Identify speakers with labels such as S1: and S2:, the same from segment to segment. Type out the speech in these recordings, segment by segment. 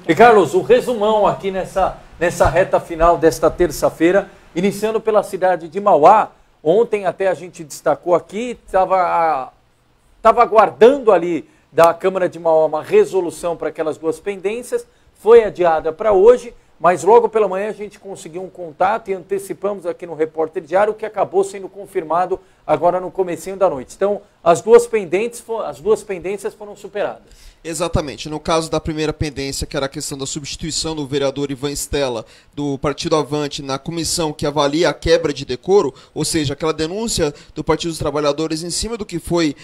S1: E Carlos, o resumão aqui nessa reta final desta terça-feira, iniciando pela cidade de Mauá. Ontem até a gente destacou aqui, estava aguardando ali da Câmara de Mauá uma resolução para aquelas duas pendências, foi adiada para hoje, mas logo pela manhã a gente conseguiu um contato e antecipamos aqui no Repórter Diário, que acabou sendo confirmado agora no comecinho da noite. Então, as duas pendências foram superadas.
S2: Exatamente. No caso da primeira pendência, que era a questão da substituição do vereador Ivan Stella, do Partido Avante, na comissão que avalia a quebra de decoro, ou seja, aquela denúncia do Partido dos Trabalhadores em cima do que foi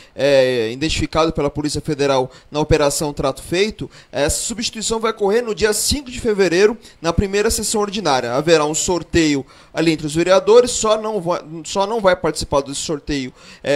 S2: identificado pela Polícia Federal na Operação Trato Feito, essa substituição vai ocorrer no dia 5 de fevereiro, na primeira sessão ordinária. Haverá um sorteio ali entre os vereadores, só não vai participar desse sorteio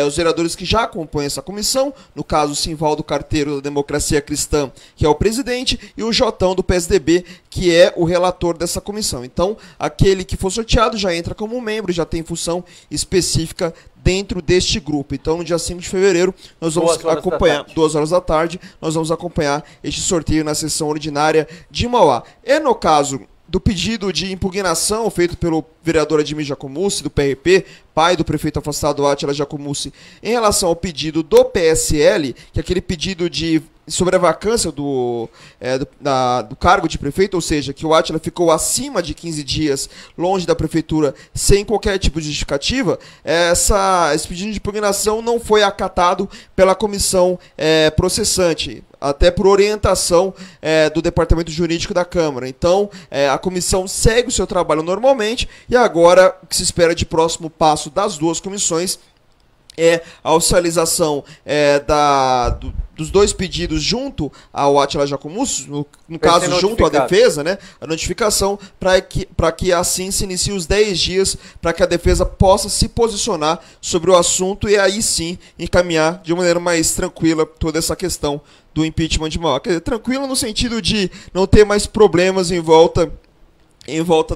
S2: os vereadores que já acompanham essa comissão, no caso, Simvaldo Carteiro, da Democracia Cristã, que é o presidente, e o Jotão, do PSDB, que é o relator dessa comissão. Então, aquele que for sorteado já entra como membro, já tem função específica dentro deste grupo. Então, no dia 5 de fevereiro, nós vamos acompanhar, 2 horas da tarde, nós vamos acompanhar este sorteio na sessão ordinária de Mauá. É no caso do pedido de impugnação feito pelo vereador Admir Jacomussi, do PRP, pai do prefeito afastado Átila Jacomussi, em relação ao pedido do PSL, que é aquele pedido sobre a vacância do cargo de prefeito, ou seja, que o Átila ficou acima de 15 dias longe da prefeitura sem qualquer tipo de justificativa, esse pedido de impugnação não foi acatado pela comissão processante, até por orientação do Departamento Jurídico da Câmara. Então, a comissão segue o seu trabalho normalmente e agora o que se espera de próximo passo das duas comissões é a oficialização dos dois pedidos junto ao Átila Jacomussi, no caso junto à defesa, né, a notificação para que assim se inicie os 10 dias para que a defesa possa se posicionar sobre o assunto e aí sim encaminhar de maneira mais tranquila toda essa questão do impeachment de Mauá. Tranquila no sentido de não ter mais problemas em volta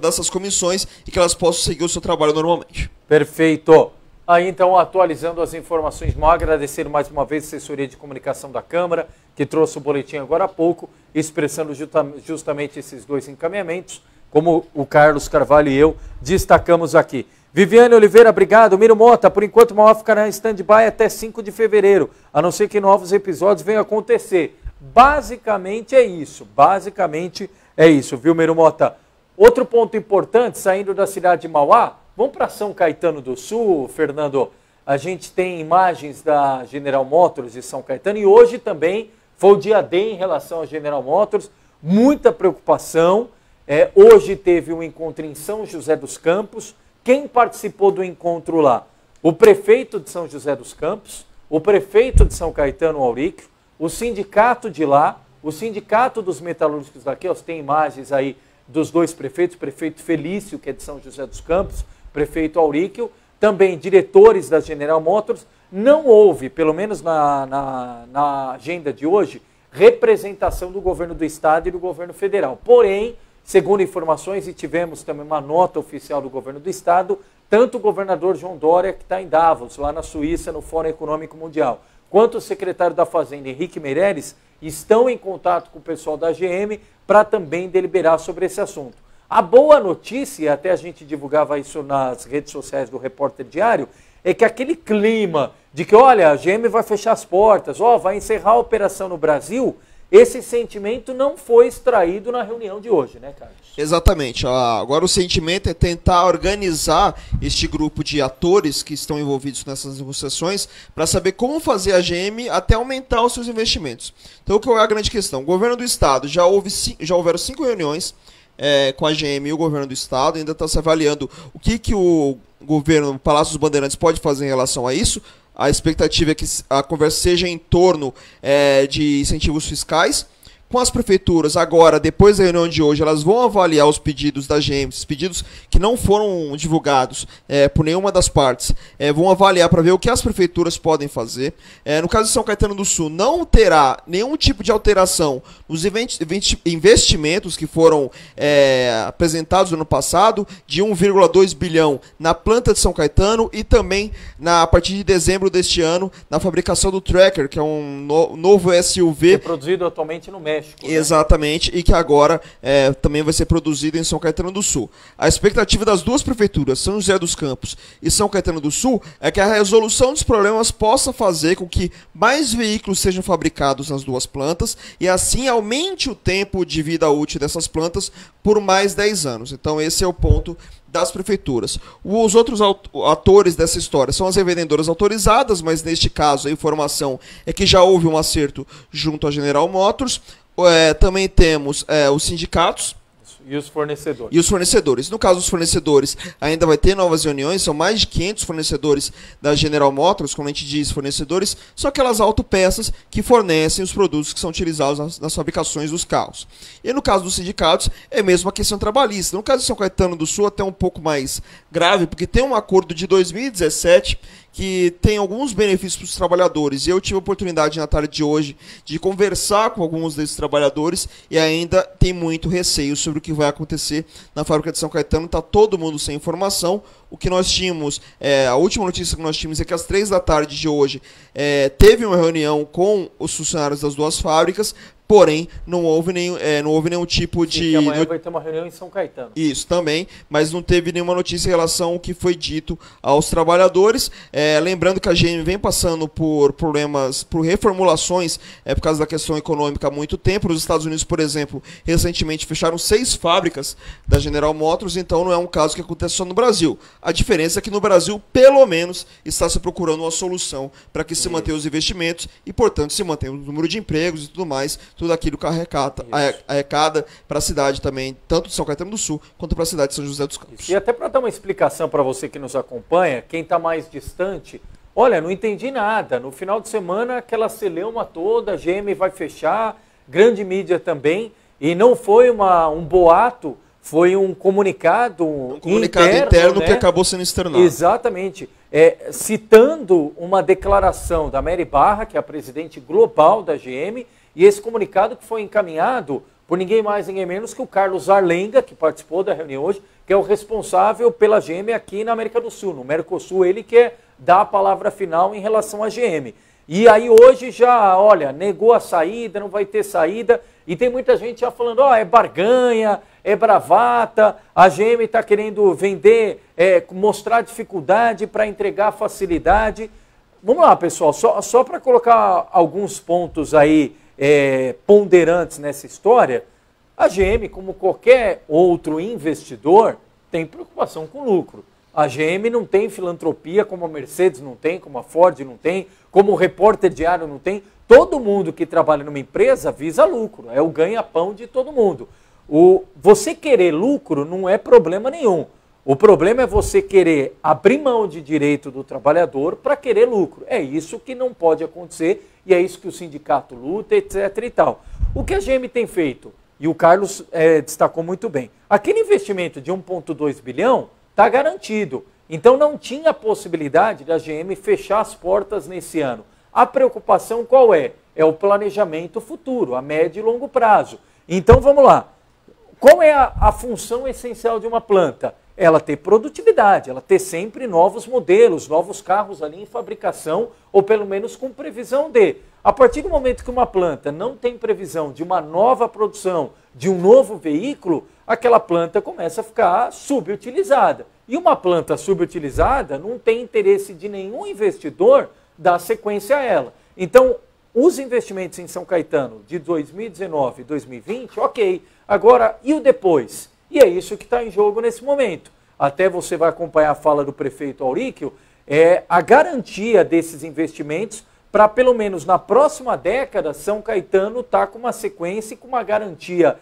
S2: dessas comissões e que elas possam seguir o seu trabalho normalmente.
S1: Perfeito. Aí então, atualizando as informações, mal agradecer mais uma vez a assessoria de comunicação da Câmara, que trouxe o boletim agora há pouco, expressando justamente esses dois encaminhamentos, como o Carlos Carvalho e eu destacamos aqui. Viviane Oliveira, obrigado. Miro Mota, por enquanto o Mauá ficará em stand-by até 5 de fevereiro, a não ser que novos episódios venham a acontecer. Basicamente é isso, viu, Miro Mota? Outro ponto importante, saindo da cidade de Mauá, vamos para São Caetano do Sul, Fernando. A gente tem imagens da General Motors de São Caetano e hoje também foi o dia D em relação à General Motors. Muita preocupação. Hoje teve um encontro em São José dos Campos. Quem participou do encontro lá? O prefeito de São José dos Campos, o prefeito de São Caetano, Auríquio, o sindicato de lá, o sindicato dos metalúrgicos daqui. Você tem imagens aí dos dois prefeitos, o prefeito Felício, que é de São José dos Campos, prefeito Auríquio, também diretores da General Motors. Não houve, pelo menos na agenda de hoje, representação do governo do estado e do governo federal. Porém, segundo informações, e tivemos também uma nota oficial do governo do estado, tanto o governador João Dória, que está em Davos, lá na Suíça, no Fórum Econômico Mundial, quanto o secretário da Fazenda, Henrique Meirelles, estão em contato com o pessoal da GM para também deliberar sobre esse assunto. A boa notícia, até a gente divulgava isso nas redes sociais do Repórter Diário, é que aquele clima de que, olha, a GM vai fechar as portas, vai encerrar a operação no Brasil, esse sentimento não foi extraído na reunião de hoje, né, Carlos?
S2: Exatamente. Agora o sentimento é tentar organizar este grupo de atores que estão envolvidos nessas negociações para saber como fazer a GM até aumentar os seus investimentos. Então, qual é a grande questão? O governo do estado já houveram 5 reuniões com a GM e o governo do estado, ainda está se avaliando o que o governo, o Palácio dos Bandeirantes, pode fazer em relação a isso. A expectativa é que a conversa seja em torno de incentivos fiscais. Com as prefeituras, agora, depois da reunião de hoje, elas vão avaliar os pedidos da GM, esses pedidos que não foram divulgados por nenhuma das partes, vão avaliar para ver o que as prefeituras podem fazer. No caso de São Caetano do Sul, não terá nenhum tipo de alteração nos investimentos que foram apresentados no ano passado, de 1,2 bilhão na planta de São Caetano e também, a partir de dezembro deste ano, na fabricação do Tracker, que é um novo SUV.
S1: É produzido atualmente no México. México. Né?
S2: Exatamente, e que agora também vai ser produzido em São Caetano do Sul. A expectativa das duas prefeituras, São José dos Campos e São Caetano do Sul, é que a resolução dos problemas possa fazer com que mais veículos sejam fabricados nas duas plantas e assim aumente o tempo de vida útil dessas plantas por mais 10 anos. Então esse é o ponto das prefeituras. Os outros atores dessa história são as revendedoras autorizadas, mas neste caso a informação é que já houve um acerto junto à General Motors. Também temos os sindicatos.
S1: E os fornecedores.
S2: E os fornecedores. No caso dos fornecedores, ainda vai ter novas reuniões, são mais de 500 fornecedores da General Motors. Quando a gente diz fornecedores, são aquelas autopeças que fornecem os produtos que são utilizados nas fabricações dos carros. E no caso dos sindicatos, é mesmo a questão trabalhista. No caso de São Caetano do Sul, até um pouco mais grave, porque tem um acordo de 2017 que tem alguns benefícios para os trabalhadores. E eu tive a oportunidade na tarde de hoje de conversar com alguns desses trabalhadores e ainda tem muito receio sobre o que vai acontecer na fábrica de São Caetano. Está todo mundo sem informação. O que nós tínhamos, a última notícia que nós tínhamos é que às 3 da tarde de hoje teve uma reunião com os funcionários das duas fábricas, porém não houve nenhum tipo de...
S1: Que amanhã vai ter uma reunião em São Caetano.
S2: Isso também, mas não teve nenhuma notícia em relação ao que foi dito aos trabalhadores. Lembrando que a GM vem passando por problemas, por reformulações por causa da questão econômica há muito tempo. Nos Estados Unidos, por exemplo, recentemente fecharam 6 fábricas da General Motors, então não é um caso que acontece só no Brasil. A diferença é que no Brasil, pelo menos, está se procurando uma solução para que se mantenham os investimentos e, portanto, se mantenha o número de empregos e tudo mais, tudo aquilo que arrecada para a cidade também, tanto de São Caetano do Sul, quanto para a cidade de São José dos Campos.
S1: E até para dar uma explicação para você que nos acompanha, quem está mais distante, olha, não entendi nada. No final de semana, aquela celeuma toda, a GM vai fechar, grande mídia também, e não foi um boato, foi um comunicado
S2: interno,
S1: né?
S2: Que acabou sendo externado.
S1: Exatamente. Citando uma declaração da Mary Barra, que é a presidente global da GM, e esse comunicado que foi encaminhado por ninguém mais, ninguém menos que o Carlos Arlenga, que participou da reunião hoje, que é o responsável pela GM aqui na América do Sul, no Mercosul, ele que dá a palavra final em relação à GM. E aí hoje já, olha, negou a saída, não vai ter saída, e tem muita gente já falando, é barganha, é bravata, a GM está querendo vender, mostrar dificuldade para entregar facilidade. Vamos lá, pessoal, só para colocar alguns pontos aí ponderantes nessa história, a GM, como qualquer outro investidor, tem preocupação com lucro. A GM não tem filantropia como a Mercedes não tem, como a Ford não tem, como o Repórter Diário não tem. Todo mundo que trabalha numa empresa visa lucro, é o ganha-pão de todo mundo. Você querer lucro não é problema nenhum. O problema é você querer abrir mão de direito do trabalhador para querer lucro. É isso que não pode acontecer e é isso que o sindicato luta, etc. e tal. O que a GM tem feito, e o Carlos destacou muito bem, aquele investimento de 1,2 bilhão está garantido. Então não tinha possibilidade da GM fechar as portas nesse ano. A preocupação qual é? É o planejamento futuro, a médio e longo prazo. Então vamos lá. Qual é a função essencial de uma planta? Ela ter produtividade, ela ter sempre novos modelos, novos carros ali em fabricação, ou pelo menos com previsão de. A partir do momento que uma planta não tem previsão de uma nova produção, de um novo veículo, aquela planta começa a ficar subutilizada. E uma planta subutilizada não tem interesse de nenhum investidor dar sequência a ela. Então, os investimentos em São Caetano de 2019 e 2020, ok. Agora, e o depois? E é isso que está em jogo nesse momento. Até você vai acompanhar a fala do prefeito Auríquio, a garantia desses investimentos para, pelo menos na próxima década, São Caetano estar com uma sequência e com uma garantia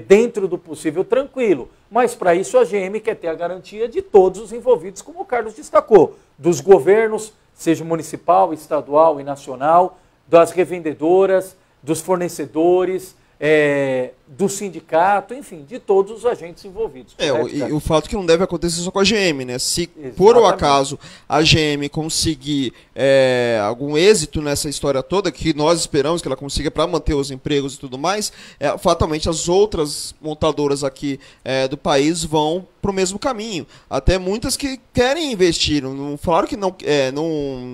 S1: dentro do possível tranquilo. Mas para isso a GM quer ter a garantia de todos os envolvidos, como o Carlos destacou, dos governos, seja municipal, estadual e nacional, das revendedoras, dos fornecedores, do sindicato, enfim, de todos os agentes envolvidos.
S2: E o fato que não deve acontecer só com a GM, né? Se por um acaso a GM conseguir algum êxito nessa história toda, que nós esperamos que ela consiga para manter os empregos e tudo mais, fatalmente as outras montadoras aqui do país vão para o mesmo caminho. Até muitas que querem investir, não falaram que não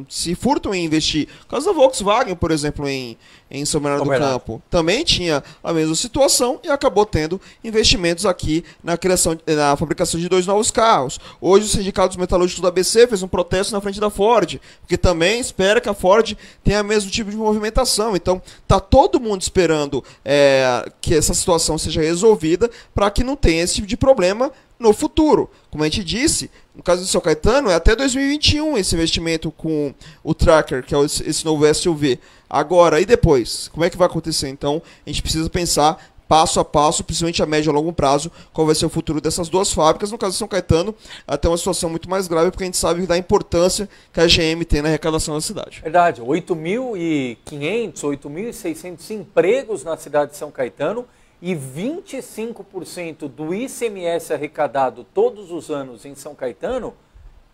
S2: se furtam em investir. O caso da Volkswagen, por exemplo, em São Bernardo do Campo, também tinha a mesma situação e acabou tendo investimentos aqui na fabricação de 2 novos carros. Hoje o Sindicato dos Metalúrgicos do ABC fez um protesto na frente da Ford, porque também espera que a Ford tenha o mesmo tipo de movimentação. Então, tá todo mundo esperando que essa situação seja resolvida para que não tenha esse tipo de problema no futuro. Como a gente disse, no caso do São Caetano, é até 2021 esse investimento com o Tracker, que é esse novo SUV. Agora, e depois? Como é que vai acontecer? Então, a gente precisa pensar passo a passo, principalmente a médio e a longo prazo, qual vai ser o futuro dessas duas fábricas. No caso de São Caetano, até uma situação muito mais grave, porque a gente sabe da importância que a GM tem na arrecadação da cidade.
S1: Verdade, 8.500, 8.600 empregos na cidade de São Caetano, e 25% do ICMS arrecadado todos os anos em São Caetano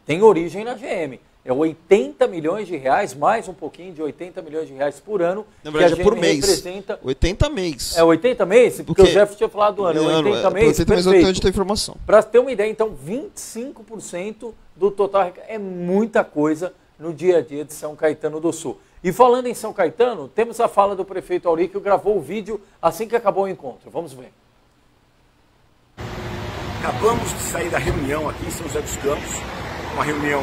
S1: tem origem na GM. É 80 milhões de reais, mais um pouquinho de 80 milhões de reais por ano.
S2: Na verdade,
S1: que a GM
S2: por mês.
S1: Representa...
S2: 80 mês.
S1: É 80 meses? Porque o Jeff tinha falado do ano. É 80 meses,
S2: 80 meses eu tenho informação.
S1: Para ter uma ideia, então, 25% do total é muita coisa no dia a dia de São Caetano do Sul. E falando em São Caetano, temos a fala do prefeito Auri, que gravou o vídeo assim que acabou o encontro. Vamos ver.
S3: Acabamos de sair da reunião aqui em São José dos Campos, uma reunião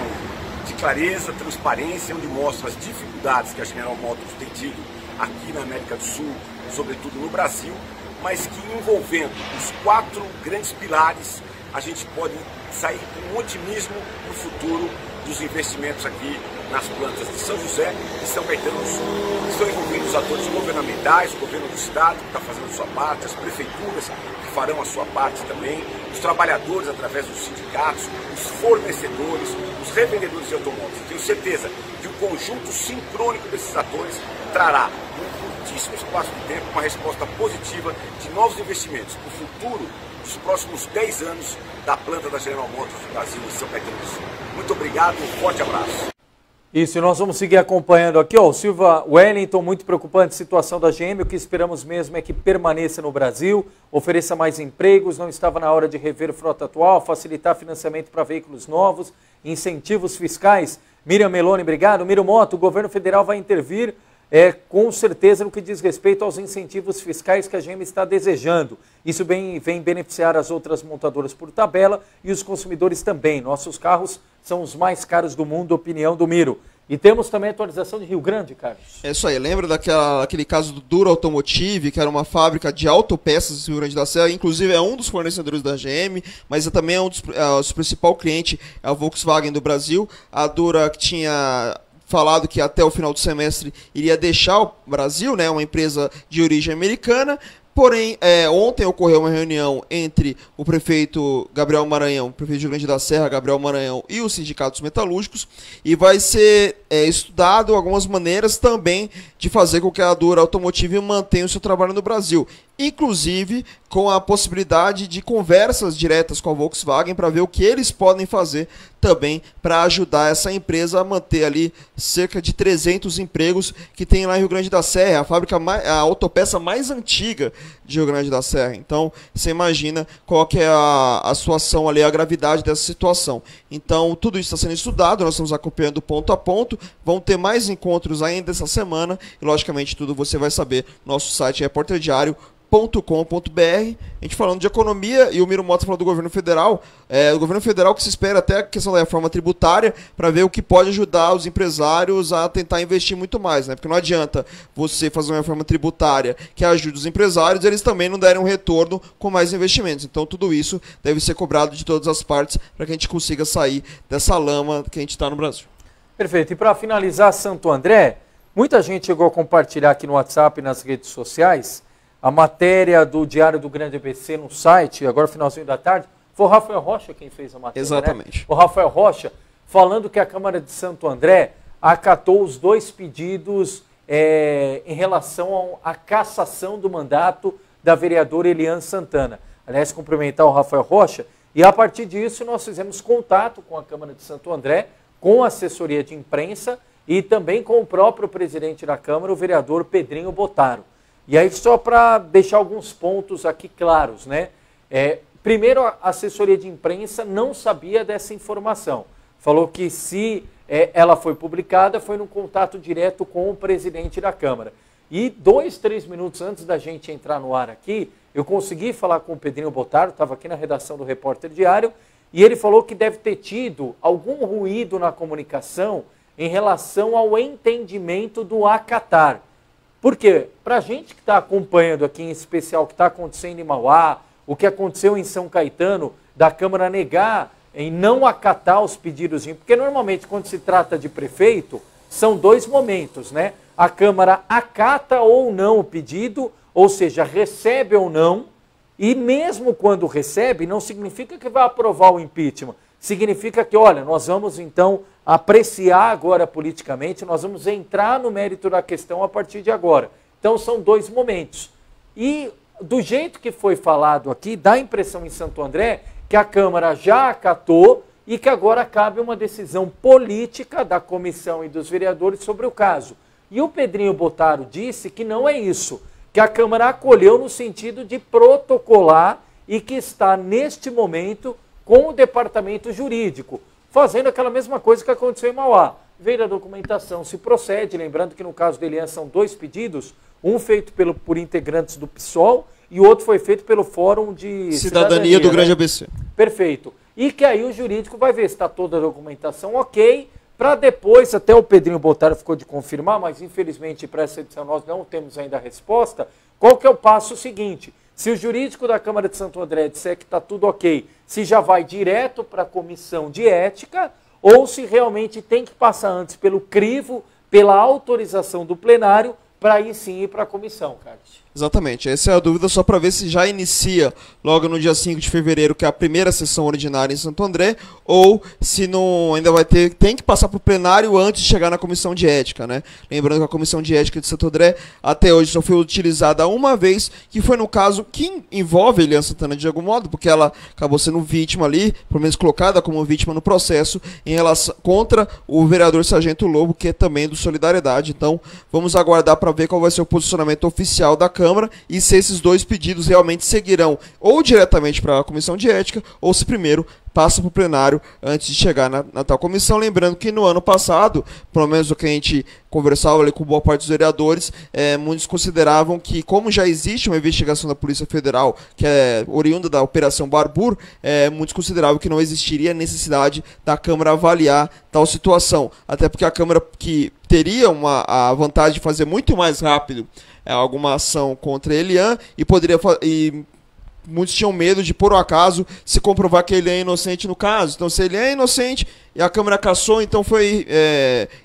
S3: de clareza, transparência, onde mostra as dificuldades que a General Motors tem tido aqui na América do Sul, sobretudo no Brasil, mas que envolvendo os 4 grandes pilares, a gente pode sair com otimismo no futuro dos investimentos aqui nas plantas de São José e São Caetano do Sul. Estão envolvidos os atores governamentais, o governo do estado que está fazendo a sua parte, as prefeituras que farão a sua parte também, os trabalhadores através dos sindicatos, os fornecedores, os revendedores de automóveis. Tenho certeza que o conjunto sincrônico desses atores trará, num curtíssimo espaço de tempo, uma resposta positiva de novos investimentos para o futuro dos próximos 10 anos da planta da General Motors do Brasil em São Caetano do Sul. Muito obrigado, um forte abraço.
S1: Isso, e nós vamos seguir acompanhando aqui, ó, o Silva Wellington, muito preocupante situação da GM, o que esperamos mesmo é que permaneça no Brasil, ofereça mais empregos, não estava na hora de rever a frota atual, facilitar financiamento para veículos novos, incentivos fiscais. Miriam Meloni, obrigado. Miro Moto, o governo federal vai intervir com certeza no que diz respeito aos incentivos fiscais que a GM está desejando. Isso vem beneficiar as outras montadoras por tabela e os consumidores também. Nossos carros são os mais caros do mundo, opinião do Miro. E temos também a atualização de Rio Grande, Carlos.
S2: É isso aí, lembra daquele caso do Dura Automotive, que era uma fábrica de autopeças do Rio Grande da Serra, inclusive é um dos fornecedores da GM, mas também é um dos principais clientes, é a Volkswagen do Brasil. A Dura que tinha falado que até o final do semestre iria deixar o Brasil, né, uma empresa de origem americana. Porém, ontem ocorreu uma reunião entre o prefeito Gabriel Maranhão, prefeito de Rio Grande da Serra, Gabriel Maranhão, e os sindicatos metalúrgicos, e vai ser estudado algumas maneiras também de fazer com que a Dura Automotive mantenha o seu trabalho no Brasil, inclusive com a possibilidade de conversas diretas com a Volkswagen para ver o que eles podem fazer também para ajudar essa empresa a manter ali cerca de 300 empregos que tem lá em Rio Grande da Serra, a fábrica, a autopeça mais antiga de Rio Grande da Serra. Então, você imagina qual que é a situação ali, a gravidade dessa situação. Então, tudo isso está sendo estudado, nós estamos acompanhando ponto a ponto, vão ter mais encontros ainda essa semana e, logicamente, tudo você vai saber no nosso site repórterdiario.com.br. A gente falando de economia e o Miro Mota falando do governo federal, o governo federal que se espera até a questão da reforma tributária para ver o que pode ajudar os empresários a tentar investir muito mais, né? Porque não adianta você fazer uma reforma tributária que ajude os empresários, eles também não derem um retorno com mais investimentos. Então tudo isso deve ser cobrado de todas as partes para que a gente consiga sair dessa lama que a gente está no Brasil.
S1: Perfeito. E para finalizar, Santo André, muita gente chegou a compartilhar aqui no WhatsApp e nas redes sociais a matéria do Diário do Grande ABC no site, agora finalzinho da tarde. Foi o Rafael Rocha quem fez a matéria,
S2: exatamente,
S1: né? O Rafael Rocha falando que a Câmara de Santo André acatou os 2 pedidos em relação à cassação do mandato da vereadora Eliane Santana. Aliás, cumprimentar o Rafael Rocha. E a partir disso nós fizemos contato com a Câmara de Santo André, com a assessoria de imprensa e também com o próprio presidente da Câmara, o vereador Pedrinho Bottaro. E aí só para deixar alguns pontos aqui claros, né? Primeiro, a assessoria de imprensa não sabia dessa informação. Falou que se ela foi publicada, foi no contato direto com o presidente da Câmara. E 2, 3 minutos antes da gente entrar no ar aqui, eu consegui falar com o Pedrinho Bottaro, estava aqui na redação do Repórter Diário, e ele falou que deve ter tido algum ruído na comunicação em relação ao entendimento do acatar. Por quê? Para a gente que está acompanhando aqui, em especial o que está acontecendo em Mauá, o que aconteceu em São Caetano, da Câmara negar em não acatar os pedidos, porque normalmente quando se trata de prefeito, são 2 momentos, né? A Câmara acata ou não o pedido, ou seja, recebe ou não, e mesmo quando recebe, não significa que vai aprovar o impeachment. Significa que, olha, nós vamos então apreciar agora politicamente, nós vamos entrar no mérito da questão a partir de agora. Então são 2 momentos. E do jeito que foi falado aqui, dá a impressão em Santo André que a Câmara já acatou e que agora cabe uma decisão política da comissão e dos vereadores sobre o caso. E o Pedrinho Bottaro disse que não é isso, que a Câmara acolheu no sentido de protocolar e que está, neste momento, com o departamento jurídico, fazendo aquela mesma coisa que aconteceu em Mauá. Veio a documentação, se procede, lembrando que no caso da Eliane são 2 pedidos, um feito por integrantes do PSOL e o outro foi feito pelo Fórum de
S2: Cidadania do Grande ABC.
S1: Perfeito. E que aí o jurídico vai ver se está toda a documentação ok, para depois, até o Pedrinho Bottaro ficou de confirmar, mas infelizmente para essa edição nós não temos ainda a resposta, qual que é o passo seguinte? Se o jurídico da Câmara de Santo André disser que está tudo ok, se já vai direto para a comissão de ética ou se realmente tem que passar antes pelo crivo, pela autorização do plenário, para aí sim ir para a comissão, Carlos.
S2: Exatamente, essa é a dúvida, só para ver se já inicia logo no dia 5 de fevereiro, que é a primeira sessão ordinária em Santo André, ou se não ainda vai ter, tem que passar para o plenário antes de chegar na comissão de ética, né? Lembrando que a comissão de ética de Santo André até hoje só foi utilizada uma vez, que foi no caso que envolve a Eliane Santana de algum modo, porque ela acabou sendo vítima ali, pelo menos colocada como vítima no processo, em relação contra o vereador Sargento Lobo, que é também do Solidariedade. Então, vamos aguardar para ver qual vai ser o posicionamento oficial da Câmara e se esses 2 pedidos realmente seguirão ou diretamente para a comissão de ética ou se primeiro passa para o plenário antes de chegar na tal comissão. Lembrando que no ano passado, pelo menos o que a gente conversava ali com boa parte dos vereadores, muitos consideravam que, como já existe uma investigação da Polícia Federal, que é oriunda da Operação Barbur, muitos consideravam que não existiria necessidade da Câmara avaliar tal situação. Até porque a Câmara, que teria a vantagem de fazer muito mais rápido alguma ação contra a Eliane, e muitos tinham medo de, por um acaso, se comprovar que ele é inocente no caso. Então, se ele é inocente e a Câmara cassou, então foi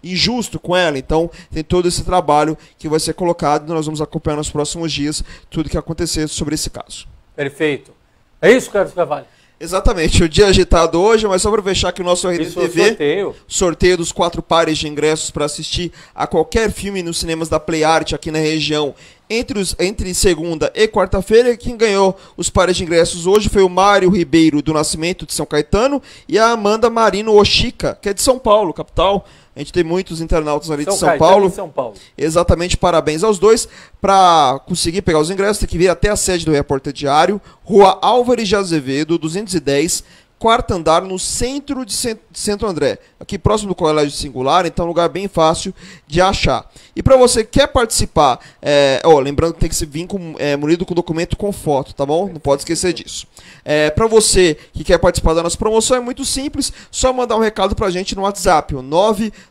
S2: injusto com ela. Então, tem todo esse trabalho que vai ser colocado e nós vamos acompanhar nos próximos dias tudo que acontecer sobre esse caso.
S1: Perfeito. É isso, Carlos Carvalho?
S2: Exatamente, o dia agitado hoje, mas só para fechar aqui o nosso RDTV, sorteio dos 4 pares de ingressos para assistir a qualquer filme nos cinemas da Play Art aqui na região, entre segunda e quarta-feira. Quem ganhou os pares de ingressos hoje foi o Mário Ribeiro, do Nascimento, de São Caetano, e a Amanda Marino Oshika, que é de São Paulo, capital. A gente tem muitos internautas ali de São Paulo.
S1: São Paulo.
S2: Exatamente, parabéns aos dois. Para conseguir pegar os ingressos, tem que vir até a sede do Repórter Diário, Rua Álvares de Azevedo, 210, 4º andar, no centro de Santo André, aqui próximo do Colégio Singular, então um lugar bem fácil de achar. E para você que quer participar, lembrando que tem que se vir munido com documento com foto, tá bom? Não pode esquecer disso. Para você que quer participar da nossa promoção, é muito simples, só mandar um recado pra gente no WhatsApp, o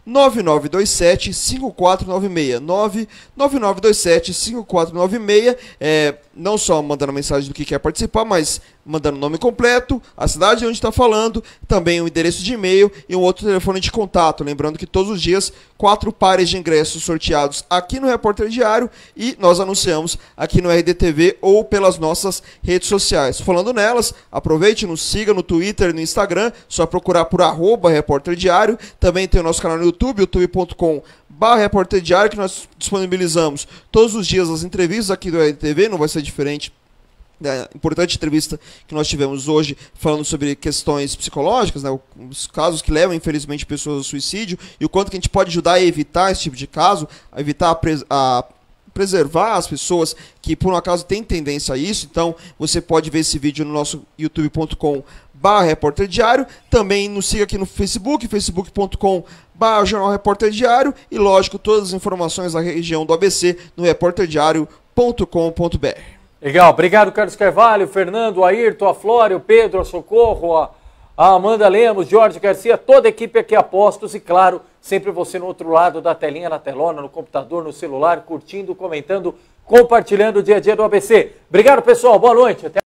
S2: 99927-5496, 99927-5496, não só mandando mensagem do que quer participar, mas mandando o nome completo, a cidade onde está falando, também o endereço de e-mail e um outro telefone de contato. Lembrando que todos os dias 4 pares de ingressos sorteados aqui no Repórter Diário e nós anunciamos aqui no RDTV ou pelas nossas redes sociais. Falando nelas, aproveite, nos siga no Twitter e no Instagram, só procurar por @Repórter Diário. Também tem o nosso canal no YouTube, youtube.com/RDTV Repórter Diário, que nós disponibilizamos todos os dias as entrevistas aqui do RTV, não vai ser diferente da importante entrevista que nós tivemos hoje, falando sobre questões psicológicas, né, os casos que levam, infelizmente, pessoas ao suicídio, e o quanto que a gente pode ajudar a evitar esse tipo de caso, a evitar a preservar as pessoas que, por um acaso, têm tendência a isso. Então, você pode ver esse vídeo no nosso youtube.com/Repórter Diário. Também nos siga aqui no Facebook, facebook.com/Jornal Repórter Diário. E, lógico, todas as informações da região do ABC no repórterdiario.com.br.
S1: Legal, obrigado Carlos Carvalho, Fernando, Ayrton, a Flório, Pedro, a Socorro, a Amanda Lemos, Jorge Garcia, toda a equipe aqui a postos e, claro, sempre você no outro lado da telinha, na telona, no computador, no celular, curtindo, comentando, compartilhando o dia a dia do ABC. Obrigado, pessoal, boa noite. Até